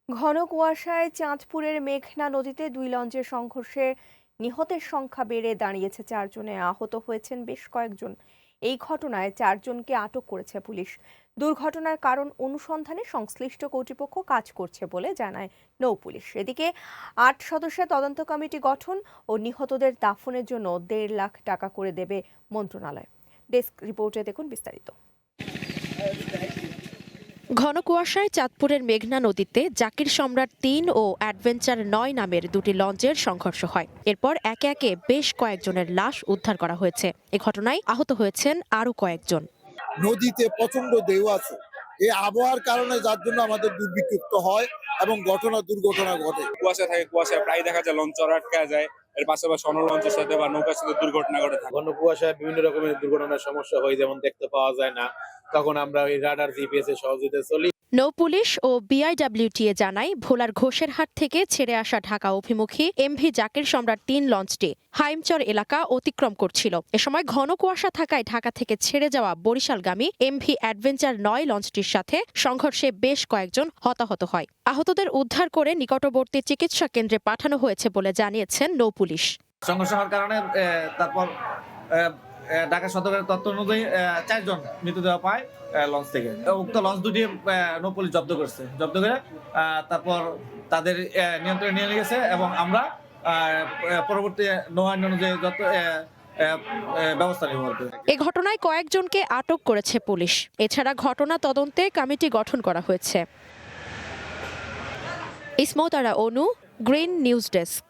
ঘন কুয়াশায় চাঁদপুরের মেঘনা নদীতে দুই লঞ্চের সংঘর্ষে নিহতের সংখ্যা বেড়ে দাঁড়িয়েছে 4 জনে, আহত হয়েছেন বেশ কয়েকজন। এই ঘটনায় 4 জনকে আটক করেছে পুলিশ। দুর্ঘটনার কারণ অনুসন্ধানে সংশ্লিষ্ট কর্তৃপক্ষ কাজ করছে বলে জানায় নৌপুলিশ। এদিকে 8 সদস্যের তদন্ত কমিটি গঠন ও নিহতদের দাফনের জন্য 1.5 লাখ টাকা করে দেবে মন্ত্রণালয়। ডেস্ক রিপোর্টে দেখুন বিস্তারিত। ঘন কুয়াশায় চাঁদপুরের মেঘনা নদীতে জাকির সম্রাট 3 ও অ্যাডভেঞ্চার 9 নামের দুটি লঞ্চের সংঘর্ষ হয়। এরপর একে একে বেশ কয়েকজনের লাশ উদ্ধার করা হয়েছে। এ ঘটনায় আহত হয়েছেন আরও কয়েকজন। নদীতে প্রচন্ড ঢেউ আছে, এই আবহাওয়ার কারণে যার জন্য আমাদের দুর্বৃত্ত হয় এবং দুর্ঘটনা ঘটে। কুয়াশা থাকে, কুয়াশায় প্রায় দেখা যায় লঞ্চ আটকা যায়। এর পাশাপাশি অন্য লঞ্চের সাথে বা নৌকার সাথে দুর্ঘটনা ঘটে থাকে। ঘন কুয়াশায় বিভিন্ন রকমের দুর্ঘটনার সমস্যা হয়, যেমন দেখতে পাওয়া যায় না, তখন আমরা ওই রাডার জিপিএস এর সহযোগিতায় চলি। নৌপুলিশ ও বিআইডব্লিউটিএ জানায়, ভোলার ঘোষেরহাট থেকে ছেড়ে আসা ঢাকা অভিমুখী এমভি জাকির সম্রাট 3 লঞ্চটি হাইমচর এলাকা অতিক্রম করছিল। এ সময় ঘন কুয়াশা থাকায় ঢাকা থেকে ছেড়ে যাওয়া বরিশালগামী এমভি অ্যাডভেঞ্চার 9 লঞ্চটির সাথে সংঘর্ষে বেশ কয়েকজন হতাহত হয়। আহতদের উদ্ধার করে নিকটবর্তী চিকিৎসা কেন্দ্রে পাঠানো হয়েছে বলে জানিয়েছেন নৌপুলিশ। সংঘর্ষ হওয়ার কারণে তারপর ঢাকা সদরের তথ্য অনুযায়ী 4 জন মৃতদেহ পায় লঞ্চ থেকে। উক্ত লঞ্চ দুটি নৌপুলিশ জব্দ করে তারপর তাদের নিয়ন্ত্রণে নিয়ে গেছে এবং আমরা পরবর্তী নৌ আইন অনুযায়ী যত ব্যবস্থা নেব। এ ঘটনায় কয়েকজনকে আটক করেছে পুলিশ। এছাড়া ঘটনা তদন্তে কমিটি গঠন করা হয়েছে। ইসমত আরা অনু, গ্রিন নিউজ ডেস্ক।